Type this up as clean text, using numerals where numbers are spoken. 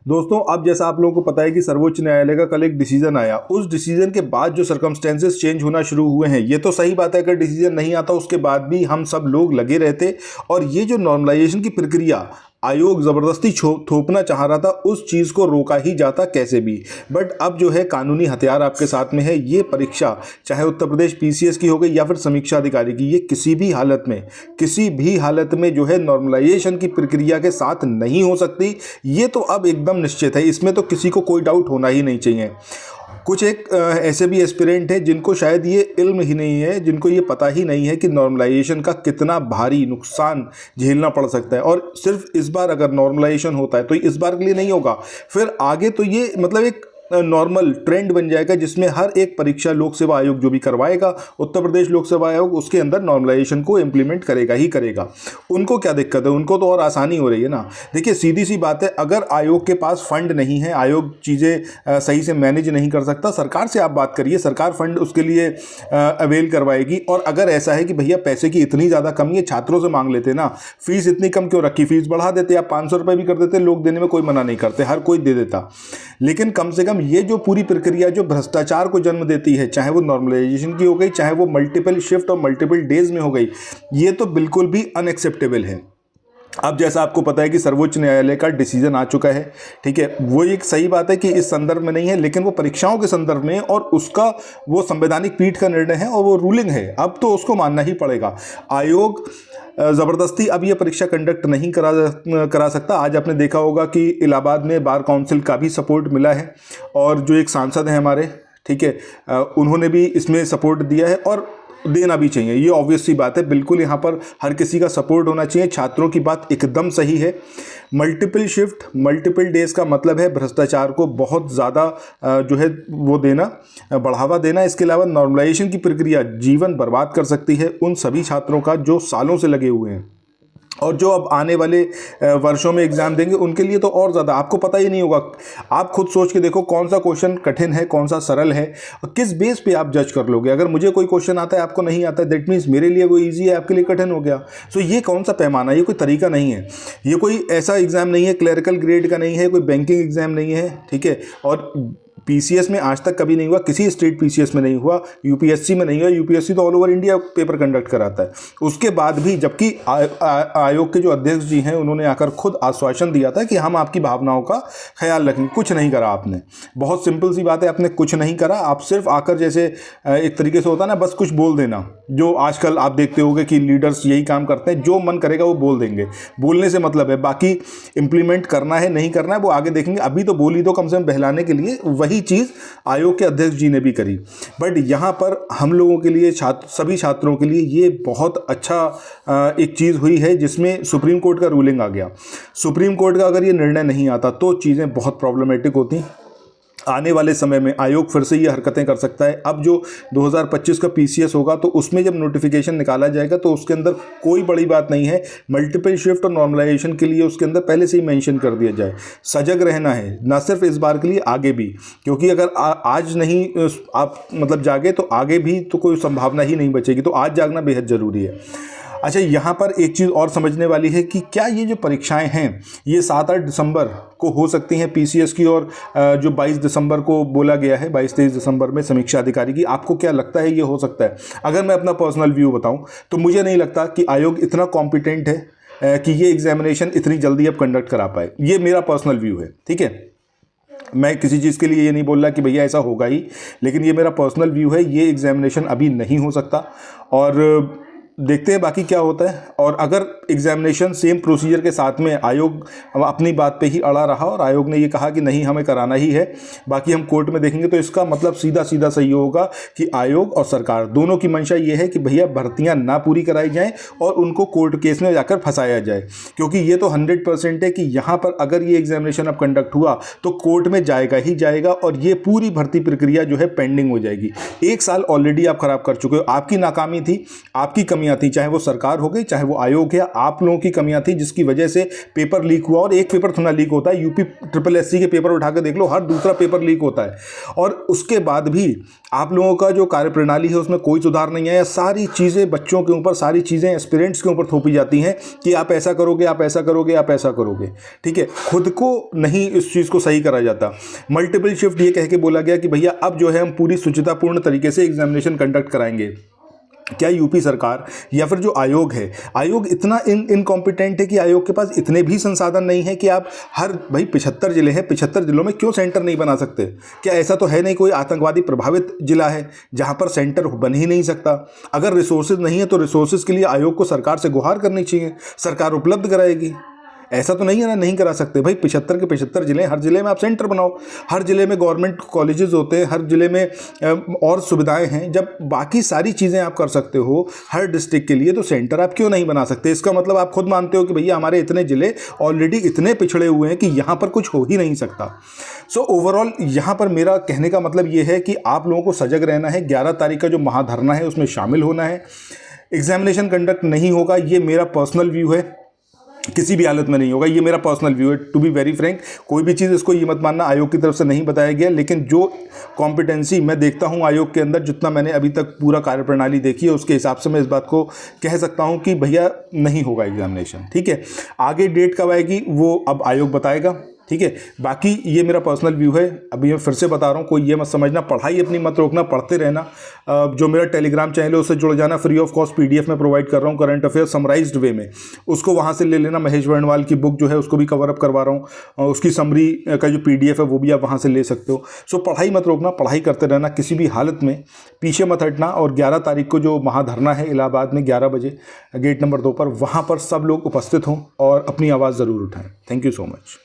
दोस्तों, अब जैसा आप लोगों को पता है कि सर्वोच्च न्यायालय का कल एक डिसीजन आया। उस डिसीजन के बाद जो सर्कमस्टेंसेस चेंज होना शुरू हुए हैं, ये तो सही बात है, अगर डिसीजन नहीं आता उसके बाद भी हम सब लोग लगे रहते और ये जो नॉर्मलाइजेशन की प्रक्रिया आयोग ज़बरदस्ती थोपना चाह रहा था, उस चीज़ को रोका ही जाता कैसे भी। बट अब जो है कानूनी हथियार आपके साथ में है। ये परीक्षा चाहे उत्तर प्रदेश पीसीएस की हो गई या फिर समीक्षा अधिकारी की, ये किसी भी हालत में जो है नॉर्मलाइजेशन की प्रक्रिया के साथ नहीं हो सकती। ये तो अब एकदम निश्चित है, इसमें तो किसी को कोई डाउट होना ही नहीं चाहिए। कुछ एक ऐसे भी एस्पिरेंट हैं जिनको शायद ये इल्म ही नहीं है, जिनको ये पता ही नहीं है कि नॉर्मलाइजेशन का कितना भारी नुकसान झेलना पड़ सकता है। और सिर्फ इस बार अगर नॉर्मलाइजेशन होता है तो इस बार के लिए नहीं होगा, फिर आगे तो ये मतलब एक नॉर्मल ट्रेंड बन जाएगा जिसमें हर एक परीक्षा लोक सेवा आयोग जो भी करवाएगा, उत्तर प्रदेश लोक सेवा आयोग उसके अंदर नॉर्मलाइजेशन को इम्प्लीमेंट करेगा ही करेगा। उनको क्या दिक्कत है, उनको तो और आसानी हो रही है ना। देखिए सीधी सी बात है, अगर आयोग के पास फंड नहीं है, आयोग चीज़ें सही से मैनेज नहीं कर सकता, सरकार से आप बात करिए, सरकार फंड उसके लिए अवेल करवाएगी। और अगर ऐसा है कि भैया पैसे की इतनी ज़्यादा कमी है, छात्रों से मांग लेते ना, फीस इतनी कम क्यों रखी, फीस बढ़ा देते, आप 500 रुपये भी कर देते, लोग देने में कोई मना नहीं करते, हर कोई दे देता। लेकिन कम से कम ये जो पूरी प्रक्रिया जो भ्रष्टाचार को जन्म देती है, चाहे वो नॉर्मलाइजेशन की हो गई, चाहे वो मल्टीपल शिफ्ट और मल्टीपल डेज में हो गई, ये तो बिल्कुल भी अनएक्सेप्टेबल है। अब जैसा आपको पता है कि सर्वोच्च न्यायालय का डिसीजन आ चुका है, ठीक है, वो एक सही बात है कि इस संदर्भ में नहीं है, लेकिन वो परीक्षाओं के संदर्भ में और उसका वो संवैधानिक पीठ का निर्णय है और वो रूलिंग है, अब तो उसको मानना ही पड़ेगा। आयोग ज़बरदस्ती अब ये परीक्षा कंडक्ट नहीं करा सकता। आज आपने देखा होगा कि इलाहाबाद में बार काउंसिल का भी सपोर्ट मिला है और जो एक सांसद हैं हमारे, ठीक है, उन्होंने भी इसमें सपोर्ट दिया है और देना भी चाहिए। ये ऑब्वियस सी बात है, बिल्कुल यहाँ पर हर किसी का सपोर्ट होना चाहिए। छात्रों की बात एकदम सही है। मल्टीपल शिफ्ट मल्टीपल डेज का मतलब है भ्रष्टाचार को बहुत ज़्यादा जो है वो देना, बढ़ावा देना। इसके अलावा नॉर्मलाइजेशन की प्रक्रिया जीवन बर्बाद कर सकती है उन सभी छात्रों का जो सालों से लगे हुए हैं और जो अब आने वाले वर्षों में एग्ज़ाम देंगे, उनके लिए तो और ज़्यादा। आपको पता ही नहीं होगा, आप खुद सोच के देखो कौन सा क्वेश्चन कठिन है, कौन सा सरल है, और किस बेस पे आप जज कर लोगे। अगर मुझे कोई क्वेश्चन आता है, आपको नहीं आता है, दैट मीन्स मेरे लिए वो इजी है, आपके लिए कठिन हो गया। सो ये कौन सा पैमाना, ये कोई तरीका नहीं है, ये कोई ऐसा एग्ज़ाम नहीं है, क्लरिकल ग्रेड का नहीं है, कोई बैंकिंग एग्ज़ाम नहीं है, ठीक है। और पीसीएस में आज तक कभी नहीं हुआ, किसी स्टेट पीसीएस में नहीं हुआ, यूपीएससी में नहीं हुआ। यूपीएससी तो all over India paper conduct कराता है। उसके बाद भी जबकि आयोग के जो अध्यक्ष जी हैं, उन्होंने आकर खुद आश्वासन दिया था कि हम आपकी भावनाओं का ख्याल रखेंगे। कुछ नहीं करा आपने, बहुत सिंपल सी बात है, आपने कुछ नहीं करा। आप सिर्फ आकर जैसे एक तरीके से होता है ना, बस कुछ बोल देना, जो आजकल आप देखते होंगे कि लीडर्स यही काम करते हैं, जो मन करेगा वो बोल देंगे। बोलने से मतलब है, बाकी इंप्लीमेंट करना है नहीं करना है वो आगे देखेंगे। अभी तो बोली दो कम से कम बहलाने के लिए, वही चीज़ आयोग के अध्यक्ष जी ने भी करी। बट यहाँ पर हम लोगों के लिए, सभी छात्रों के लिए ये बहुत अच्छा एक चीज़ हुई है जिसमें सुप्रीम कोर्ट का रूलिंग आ गया। सुप्रीम कोर्ट का अगर ये निर्णय नहीं आता तो चीज़ें बहुत प्रॉब्लमेटिक होती। आने वाले समय में आयोग फिर से ये हरकतें कर सकता है। अब जो 2025 का पीसीएस होगा तो उसमें जब नोटिफिकेशन निकाला जाएगा तो उसके अंदर कोई बड़ी बात नहीं है, मल्टीपल शिफ्ट और नॉर्मलाइजेशन के लिए उसके अंदर पहले से ही मेंशन कर दिया जाए। सजग रहना है, ना सिर्फ इस बार के लिए, आगे भी, क्योंकि अगर आज नहीं आप मतलब जागे तो आगे भी तो कोई संभावना ही नहीं बचेगी। तो आज जागना बेहद ज़रूरी है। अच्छा, यहाँ पर एक चीज़ और समझने वाली है कि क्या ये जो परीक्षाएं हैं ये 7-8 दिसंबर को हो सकती हैं पीसीएस की, और जो 22 दिसंबर को बोला गया है, 22-23 दिसंबर में समीक्षा अधिकारी की, आपको क्या लगता है ये हो सकता है? अगर मैं अपना पर्सनल व्यू बताऊं तो मुझे नहीं लगता कि आयोग इतना कॉम्पिटेंट है कि ये एग्जामिनेशन इतनी जल्दी अब कंडक्ट करा पाए। ये मेरा पर्सनल व्यू है, ठीक है। मैं किसी चीज़ के लिए ये नहीं बोल रहा कि भैया ऐसा होगा ही, लेकिन ये मेरा पर्सनल व्यू है। ये एग्जामिनेशन अभी नहीं हो सकता और देखते हैं बाकी क्या होता है। और अगर एग्जामिनेशन सेम प्रोसीजर के साथ में आयोग अपनी बात पे ही अड़ा रहा और आयोग ने ये कहा कि नहीं हमें कराना ही है, बाकी हम कोर्ट में देखेंगे, तो इसका मतलब सीधा सीधा सही होगा कि आयोग और सरकार दोनों की मंशा ये है कि भैया भर्तियां ना पूरी कराई जाएं और उनको कोर्ट केस में जाकर फंसाया जाए। क्योंकि ये तो 100% है कि यहाँ पर अगर ये एग्जामिनेशन अब कंडक्ट हुआ तो कोर्ट में जाएगा ही जाएगा और ये पूरी भर्ती प्रक्रिया जो है पेंडिंग हो जाएगी। 1 साल ऑलरेडी आप खराब कर चुके हो। आपकी नाकामी थी, आपकी कमी कमियां थी, चाहे वो सरकार हो गई, चाहे वो आयोग है, आप लोगों की कमियां थी जिसकी वजह से पेपर लीक हुआ। और एक पेपर थोड़ा लीक होता है, यूपी SSC के पेपर उठा के देख लो, हर दूसरा पेपर लीक होता है। और उसके बाद भी आप लोगों का जो कार्यप्रणाली है उसमें कोई सुधार नहीं आया। सारी चीज़ें बच्चों के ऊपर, सारी चीज़ें एस्पिरेंट्स के ऊपर थोपी जाती हैं कि आप ऐसा करोगे, आप ऐसा करोगे, आप ऐसा करोगे। ठीक है, खुद को नहीं इस चीज़ को सही करा जाता। मल्टीपल शिफ्ट ये कह के बोला गया कि भैया अब जो है हम पूरी शुचितापूर्ण तरीके से एग्जामिनेशन कंडक्ट कराएंगे। क्या यूपी सरकार या फिर जो आयोग है, आयोग इतना इनकॉम्पिटेंट है कि आयोग के पास इतने भी संसाधन नहीं है कि आप हर भाई 75 जिले हैं, 75 जिलों में क्यों सेंटर नहीं बना सकते? क्या ऐसा तो है नहीं कोई आतंकवादी प्रभावित जिला है जहां पर सेंटर बन ही नहीं सकता? अगर रिसोर्सेज नहीं है तो रिसोर्सेज के लिए आयोग को सरकार से गुहार करनी चाहिए, सरकार उपलब्ध कराएगी। ऐसा तो नहीं है ना, नहीं करा सकते भाई। 75 के 75 जिले, हर जिले में आप सेंटर बनाओ, हर जिले में गवर्नमेंट कॉलेजेस होते हैं, हर जिले में और सुविधाएं हैं। जब बाकी सारी चीज़ें आप कर सकते हो हर डिस्ट्रिक्ट के लिए, तो सेंटर आप क्यों नहीं बना सकते? इसका मतलब आप खुद मानते हो कि भैया हमारे इतने जिले ऑलरेडी इतने पिछड़े हुए हैं कि यहाँ पर कुछ हो ही नहीं सकता। सो ओवरऑल यहाँ पर मेरा कहने का मतलब ये है कि आप लोगों को सजग रहना है। 11 तारीख का जो महाधरना है उसमें शामिल होना है। एग्जामिनेशन कंडक्ट नहीं होगा, ये मेरा पर्सनल व्यू है, किसी भी हालत में नहीं होगा, ये मेरा पर्सनल व्यू है। टू बी वेरी फ्रैंक, कोई भी चीज़ इसको ये मत मानना आयोग की तरफ से नहीं बताया गया, लेकिन जो कॉम्पिटेंसी मैं देखता हूँ आयोग के अंदर, जितना मैंने अभी तक पूरा कार्यप्रणाली देखी है, उसके हिसाब से मैं इस बात को कह सकता हूँ कि भैया नहीं होगा एग्जामिनेशन। ठीक है, आगे डेट कब आएगी वो अब आयोग बताएगा। ठीक है, बाकी ये मेरा पर्सनल व्यू है। अभी मैं फिर से बता रहा हूँ, कोई ये मत समझना, पढ़ाई अपनी मत रोकना, पढ़ते रहना। जो मेरा टेलीग्राम चैनल है उससे जुड़ जाना, फ्री ऑफ कॉस्ट PDF में प्रोवाइड कर रहा हूँ, करंट अफेयर समराइज्ड वे में, उसको वहाँ से ले लेना। महेश वर्णवाल की बुक जो है उसको भी कवर अप करवा रहा हूँ, उसकी समरी का जो PDF है वो भी आप वहाँ से ले सकते हो। सो पढ़ाई मत रोकना, पढ़ाई करते रहना, किसी भी हालत में पीछे मत हटना। और 11 तारीख को जो महाधरना है इलाहाबाद में 11 बजे गेट नंबर 2 पर, वहाँ पर सब लोग उपस्थित हों और अपनी आवाज़ ज़रूर उठाएँ। Thank you so much.